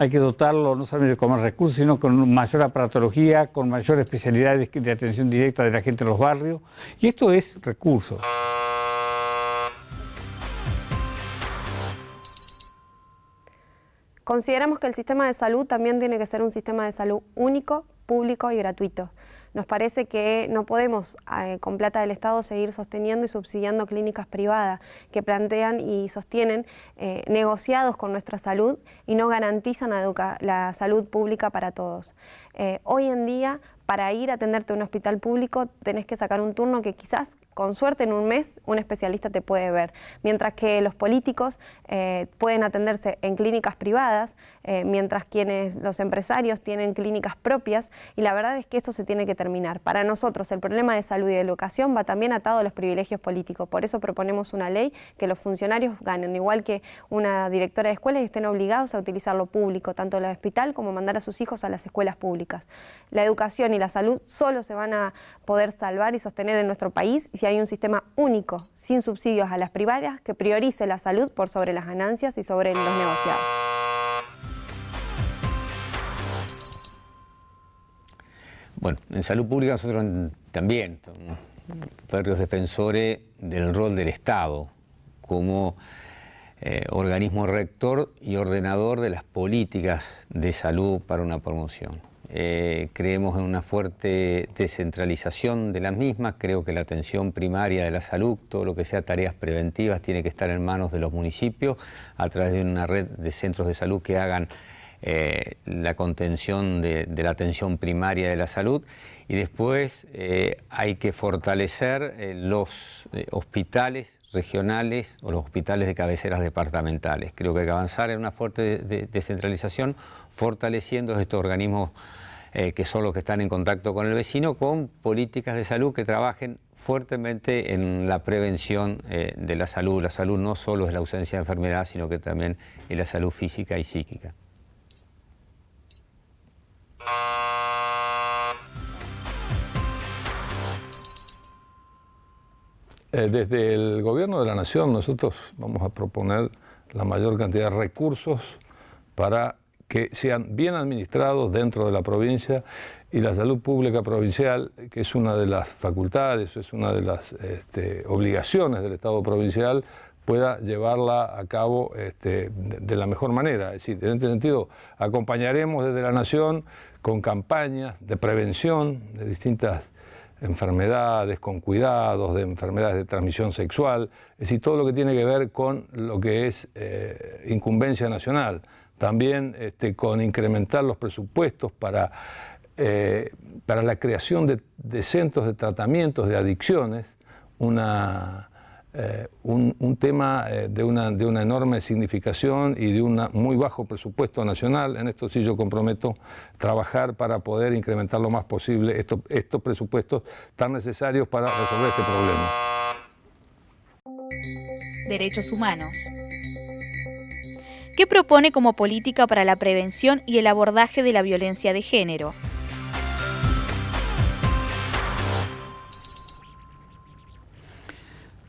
Hay que dotarlo no solamente con más recursos, sino con mayor aparatología, con mayor especialidades de atención directa de la gente en los barrios. Y esto es recursos. Consideramos que el sistema de salud también tiene que ser un sistema de salud único, público y gratuito. Nos parece que no podemos, con plata del Estado, seguir sosteniendo y subsidiando clínicas privadas que plantean y sostienen negociados con nuestra salud y no garantizan la salud pública para todos. Hoy en día, para ir a atenderte a un hospital público tenés que sacar un turno que quizás, con suerte, en un mes un especialista te puede ver. Mientras que los políticos pueden atenderse en clínicas privadas, mientras los empresarios tienen clínicas propias, y la verdad es que eso se tiene que terminar. Para nosotros el problema de salud y de educación va también atado a los privilegios políticos. Por eso proponemos una ley que los funcionarios ganen, igual que una directora de escuela, y estén obligados a utilizar lo público, tanto el hospital como mandar a sus hijos a las escuelas públicas. La educación y la salud solo se van a poder salvar y sostener en nuestro país si hay un sistema único, sin subsidios a las privadas, que priorice la salud por sobre las ganancias y sobre los negociados. Bueno, en salud pública nosotros también somos férreos defensores del rol del Estado como organismo rector y ordenador de las políticas de salud para una promoción. Creemos en una fuerte descentralización de las mismas. Creo que la atención primaria de la salud, todo lo que sea tareas preventivas, tiene que estar en manos de los municipios a través de una red de centros de salud que hagan la contención de la atención primaria de la salud. Y después hay que fortalecer los hospitales regionales o los hospitales de cabeceras departamentales. Creo que hay que avanzar en una fuerte descentralización, fortaleciendo estos organismos que son los que están en contacto con el vecino, con políticas de salud que trabajen fuertemente en la prevención de la salud. La salud no solo es la ausencia de enfermedad, sino que también es la salud física y psíquica. Desde el Gobierno de la Nación nosotros vamos a proponer la mayor cantidad de recursos para que sean bien administrados dentro de la provincia, y la salud pública provincial, que es una de las facultades, es una de las obligaciones del Estado provincial, pueda llevarla a cabo de la mejor manera. Es decir, en este sentido, acompañaremos desde la Nación con campañas de prevención de distintas enfermedades, con cuidados de enfermedades de transmisión sexual, es decir, todo lo que tiene que ver con lo que es incumbencia nacional. También con incrementar los presupuestos para la creación de centros de tratamientos de adicciones, un tema de una enorme significación y de un muy bajo presupuesto nacional. En esto sí yo comprometo trabajar para poder incrementar lo más posible estos presupuestos tan necesarios para resolver este problema. Derechos humanos. ¿Qué propone como política para la prevención y el abordaje de la violencia de género?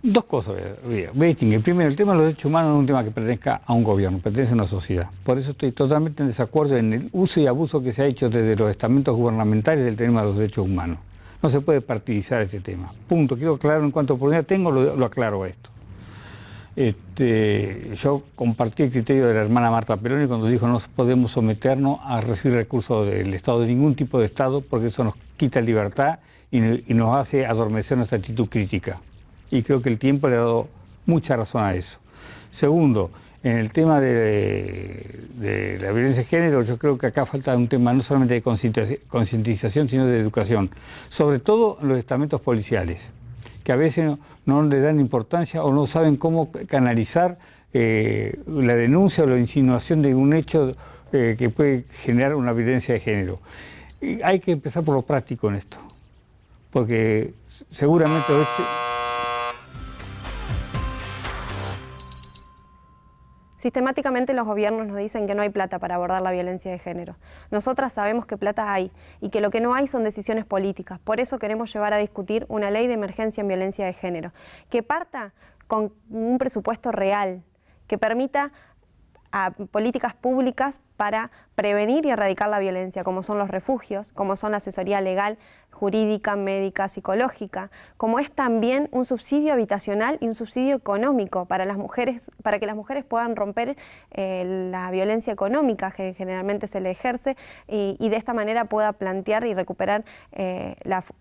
Dos cosas voy a distinguir. Primero, el tema de los derechos humanos no es un tema que pertenezca a un gobierno, pertenece a una sociedad. Por eso estoy totalmente en desacuerdo en el uso y abuso que se ha hecho desde los estamentos gubernamentales del tema de los derechos humanos. No se puede partidizar este tema. Punto. Quiero aclarar, en cuanto oportunidad tengo, lo aclaro esto. Yo compartí el criterio de la hermana Marta Peroni cuando dijo no podemos someternos a recibir recursos del Estado, de ningún tipo de Estado, porque eso nos quita libertad y nos hace adormecer nuestra actitud crítica. Y creo que el tiempo le ha dado mucha razón a eso. Segundo, en el tema de la violencia de género, yo creo que acá falta un tema no solamente de concientización, sino de educación, sobre todo en los estamentos policiales, que a veces no le dan importancia o no saben cómo canalizar la denuncia o la insinuación de un hecho que puede generar una violencia de género. Y hay que empezar por lo práctico en esto, porque seguramente Sistemáticamente los gobiernos nos dicen que no hay plata para abordar la violencia de género. Nosotras sabemos que plata hay y que lo que no hay son decisiones políticas. Por eso queremos llevar a discutir una ley de emergencia en violencia de género, que parta con un presupuesto real, que permita a políticas públicas para prevenir y erradicar la violencia, como son los refugios, como son la asesoría legal, jurídica, médica, psicológica, como es también un subsidio habitacional y un subsidio económico para las mujeres, para que las mujeres puedan romper la violencia económica que generalmente se le ejerce y de esta manera pueda plantear y recuperar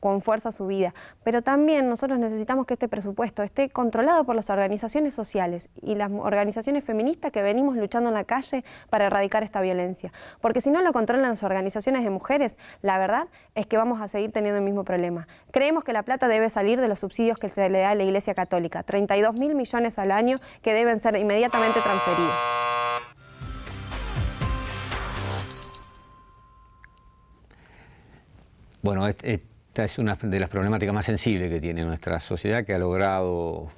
con fuerza su vida. Pero también nosotros necesitamos que este presupuesto esté controlado por las organizaciones sociales y las organizaciones feministas que venimos luchando en la calle para erradicar esta violencia. Porque si no lo controlan las organizaciones de mujeres, la verdad es que vamos a seguir teniendo el mismo problema. Creemos que la plata debe salir de los subsidios que se le da a la Iglesia Católica, 32.000 millones al año que deben ser inmediatamente transferidos. Bueno, esta es una de las problemáticas más sensibles que tiene nuestra sociedad, que ha logrado,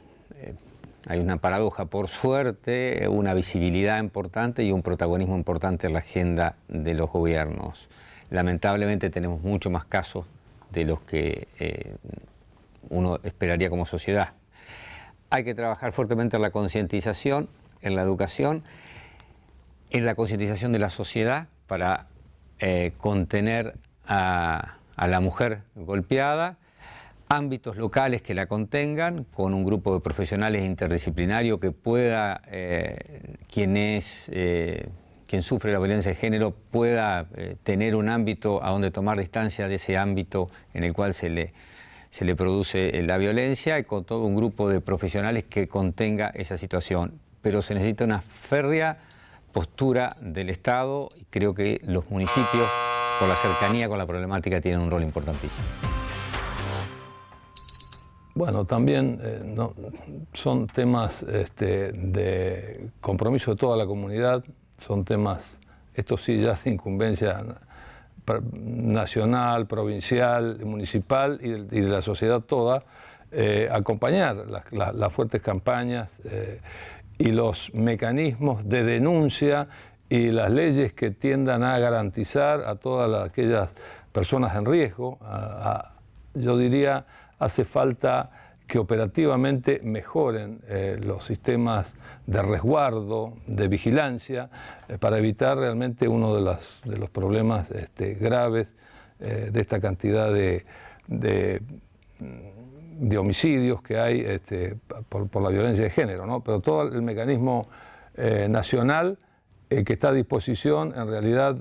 hay una paradoja, por suerte, una visibilidad importante y un protagonismo importante en la agenda de los gobiernos. Lamentablemente tenemos mucho más casos de los que uno esperaría como sociedad. Hay que trabajar fuertemente en la concientización, en la educación, en la concientización de la sociedad para contener a a la mujer golpeada, ámbitos locales que la contengan, con un grupo de profesionales interdisciplinarios que pueda, quien sufre la violencia de género pueda tener un ámbito a donde tomar distancia de ese ámbito en el cual se le produce la violencia, y con todo un grupo de profesionales que contenga esa situación. Pero se necesita una férrea postura del Estado, y creo que los municipios, por la cercanía con la problemática, tienen un rol importantísimo. Bueno, también son temas de compromiso de toda la comunidad, son temas, esto sí, ya de incumbencia nacional, provincial, municipal y de la sociedad toda, acompañar las fuertes campañas y los mecanismos de denuncia y las leyes que tiendan a garantizar a todas aquellas personas en riesgo. Yo diría, hace falta que operativamente mejoren los sistemas de resguardo, de vigilancia, para evitar realmente uno de los problemas graves de esta cantidad de homicidios que hay por la violencia de género, ¿no? Pero todo el mecanismo nacional que está a disposición, en realidad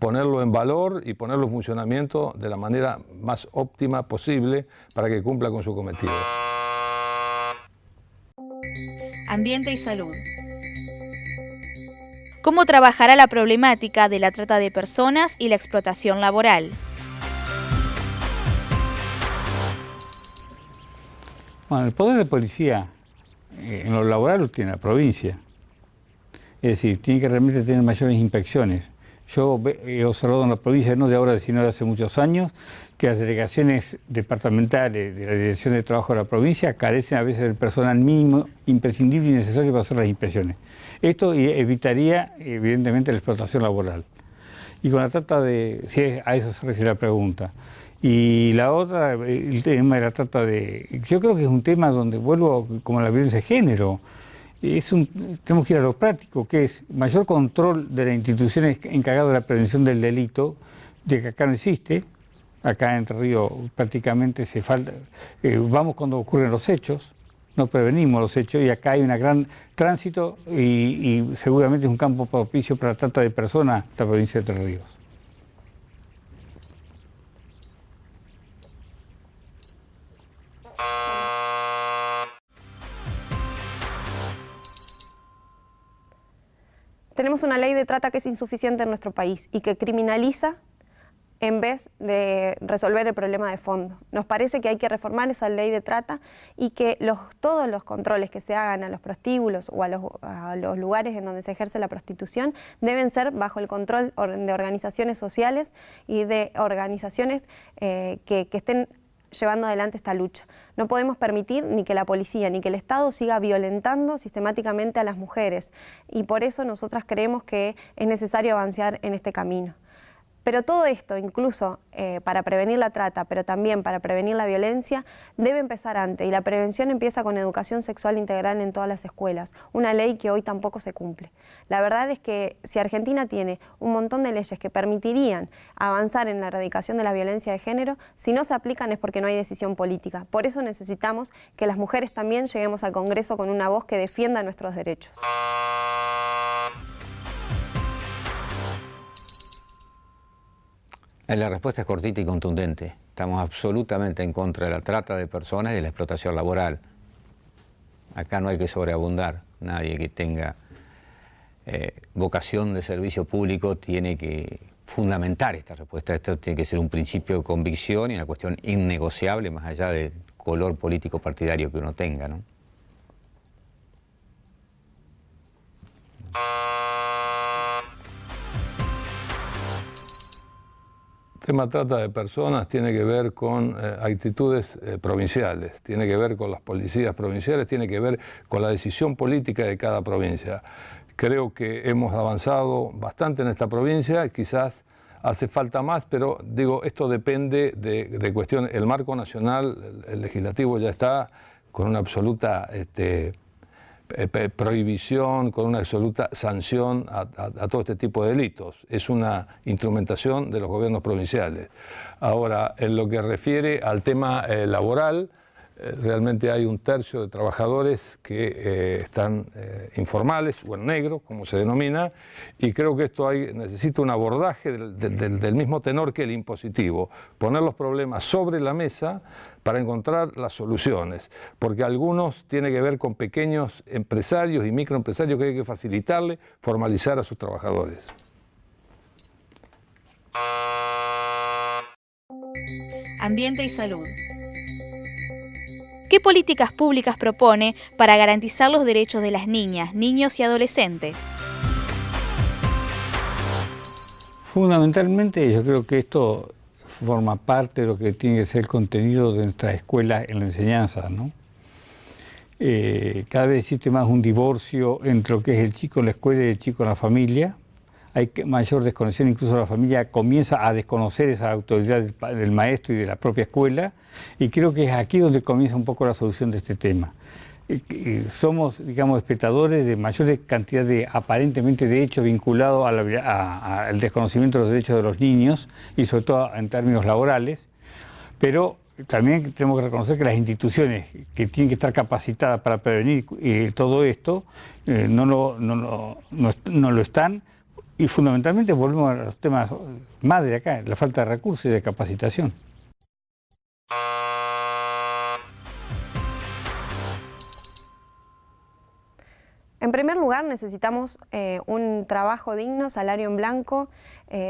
ponerlo en valor y ponerlo en funcionamiento de la manera más óptima posible para que cumpla con su cometido. Ambiente y salud. ¿Cómo trabajará la problemática de la trata de personas y la explotación laboral? Bueno, el poder de policía en lo laboral lo tiene la provincia. Es decir, tiene que realmente tener mayores inspecciones. Yo he observado en la provincia, no de ahora, sino de hace muchos años, que las delegaciones departamentales de la Dirección de Trabajo de la provincia carecen a veces del personal mínimo, imprescindible y necesario para hacer las inspecciones. Esto evitaría, evidentemente, la explotación laboral. Y con la trata de, si a eso se refiere la pregunta. Y la otra, el tema de la trata de, yo creo que es un tema donde vuelvo como la violencia de género. Tenemos que ir a lo práctico, que es mayor control de las instituciones encargadas de la prevención del delito, de que acá no existe. Acá en Entre Ríos prácticamente vamos cuando ocurren los hechos, no prevenimos los hechos, y acá hay un gran tránsito y seguramente es un campo propicio para la trata de personas la provincia de Entre Ríos. Tenemos una ley de trata que es insuficiente en nuestro país y que criminaliza en vez de resolver el problema de fondo. Nos parece que hay que reformar esa ley de trata y que todos los controles que se hagan a los prostíbulos o a los lugares en donde se ejerce la prostitución deben ser bajo el control de organizaciones sociales y de organizaciones que estén llevando adelante esta lucha. No podemos permitir ni que la policía ni que el Estado siga violentando sistemáticamente a las mujeres, y por eso nosotras creemos que es necesario avanzar en este camino. Pero todo esto, incluso para prevenir la trata, pero también para prevenir la violencia, debe empezar antes, y la prevención empieza con educación sexual integral en todas las escuelas, una ley que hoy tampoco se cumple. La verdad es que si Argentina tiene un montón de leyes que permitirían avanzar en la erradicación de la violencia de género, si no se aplican es porque no hay decisión política. Por eso necesitamos que las mujeres también lleguemos al Congreso con una voz que defienda nuestros derechos. La respuesta es cortita y contundente. Estamos absolutamente en contra de la trata de personas y de la explotación laboral. Acá no hay que sobreabundar. Nadie que tenga vocación de servicio público tiene que fundamentar esta respuesta. Esto tiene que ser un principio de convicción y una cuestión innegociable, más allá del color político partidario que uno tenga, ¿no? El tema trata de personas tiene que ver con actitudes provinciales, tiene que ver con las policías provinciales, tiene que ver con la decisión política de cada provincia. Creo que hemos avanzado bastante en esta provincia, quizás hace falta más, pero digo, esto depende de cuestiones. El marco nacional, el legislativo ya está con una absoluta prohibición, con una absoluta sanción a todo este tipo de delitos. Es una instrumentación de los gobiernos provinciales. Ahora, en lo que refiere al tema laboral, realmente hay 1/3 de trabajadores que están informales o en negro, como se denomina, y creo que esto necesita un abordaje del mismo tenor que el impositivo, poner los problemas sobre la mesa para encontrar las soluciones, porque algunos tienen que ver con pequeños empresarios y microempresarios que hay que facilitarle formalizar a sus trabajadores. Ambiente y salud. ¿Qué políticas públicas propone para garantizar los derechos de las niñas, niños y adolescentes? Fundamentalmente yo creo que esto forma parte de lo que tiene que ser el contenido de nuestra escuela en la enseñanza, ¿no? Cada vez existe más un divorcio entre lo que es el chico en la escuela y el chico en la familia. Hay mayor desconexión, incluso la familia comienza a desconocer esa autoridad del maestro y de la propia escuela, y creo que es aquí donde comienza un poco la solución de este tema. Somos, digamos, espectadores de mayor cantidad de, aparentemente, de hechos vinculados al desconocimiento de los derechos de los niños, y sobre todo en términos laborales, pero también tenemos que reconocer que las instituciones que tienen que estar capacitadas para prevenir todo esto no lo están. Y fundamentalmente volvemos a los temas madre de acá, la falta de recursos y de capacitación. En primer lugar, necesitamos un trabajo digno, salario en blanco,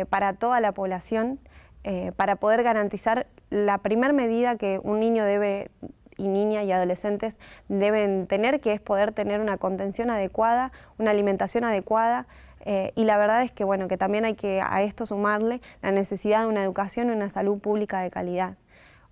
para toda la población, para poder garantizar la primer medida que un niño debe, y niña y adolescentes deben tener, que es poder tener una contención adecuada, una alimentación adecuada. Y la verdad es que, bueno, que también hay que a esto sumarle la necesidad de una educación y una salud pública de calidad.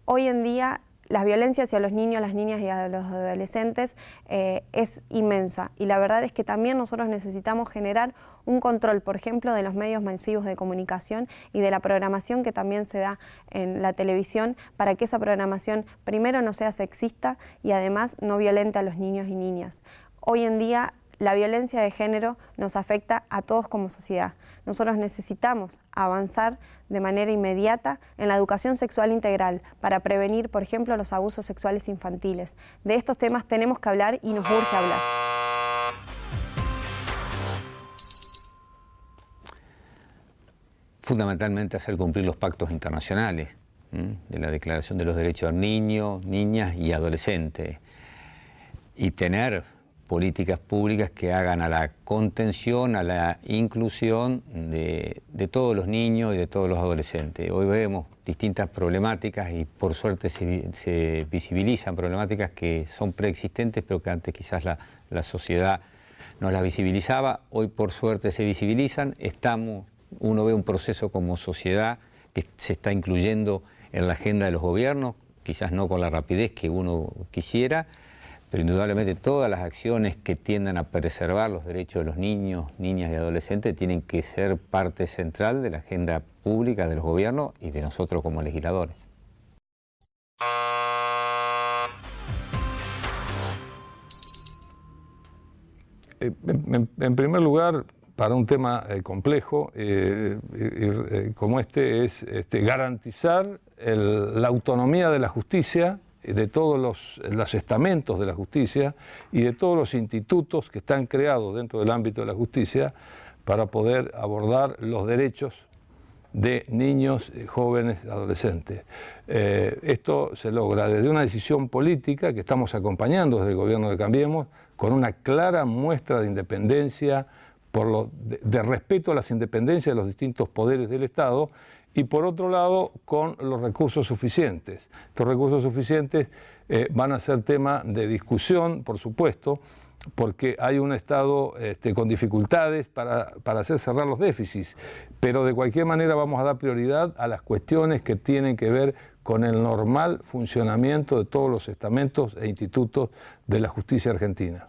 Hoy en día la violencia hacia los niños, las niñas y a los adolescentes es inmensa, y la verdad es que también nosotros necesitamos generar un control, por ejemplo, de los medios masivos de comunicación y de la programación que también se da en la televisión, para que esa programación primero no sea sexista y además no violente a los niños y niñas. Hoy en día la violencia de género nos afecta a todos como sociedad. Nosotros necesitamos avanzar de manera inmediata en la educación sexual integral para prevenir, por ejemplo, los abusos sexuales infantiles. De estos temas tenemos que hablar y nos urge hablar. Fundamentalmente hacer cumplir los pactos internacionales de la Declaración de los Derechos del Niño, Niñas y Adolescentes, y tener políticas públicas que hagan a la contención, a la inclusión de todos los niños y de todos los adolescentes. Hoy vemos distintas problemáticas y por suerte se visibilizan problemáticas que son preexistentes, pero que antes quizás la sociedad no las visibilizaba. Hoy por suerte se visibilizan. Uno ve un proceso como sociedad que se está incluyendo en la agenda de los gobiernos, quizás no con la rapidez que uno quisiera, pero indudablemente todas las acciones que tiendan a preservar los derechos de los niños, niñas y adolescentes tienen que ser parte central de la agenda pública de los gobiernos y de nosotros como legisladores. En primer lugar, para un tema complejo como este, es garantizar la autonomía de la justicia, de todos los estamentos de la justicia y de todos los institutos que están creados dentro del ámbito de la justicia para poder abordar los derechos de niños, jóvenes, adolescentes. Esto se logra desde una decisión política que estamos acompañando desde el gobierno de Cambiemos, con una clara muestra de independencia, de respeto a las independencias de los distintos poderes del Estado, y por otro lado con los recursos suficientes. Estos recursos suficientes van a ser tema de discusión, por supuesto, porque hay un Estado con dificultades para hacer cerrar los déficits, pero de cualquier manera vamos a dar prioridad a las cuestiones que tienen que ver con el normal funcionamiento de todos los estamentos e institutos de la justicia argentina.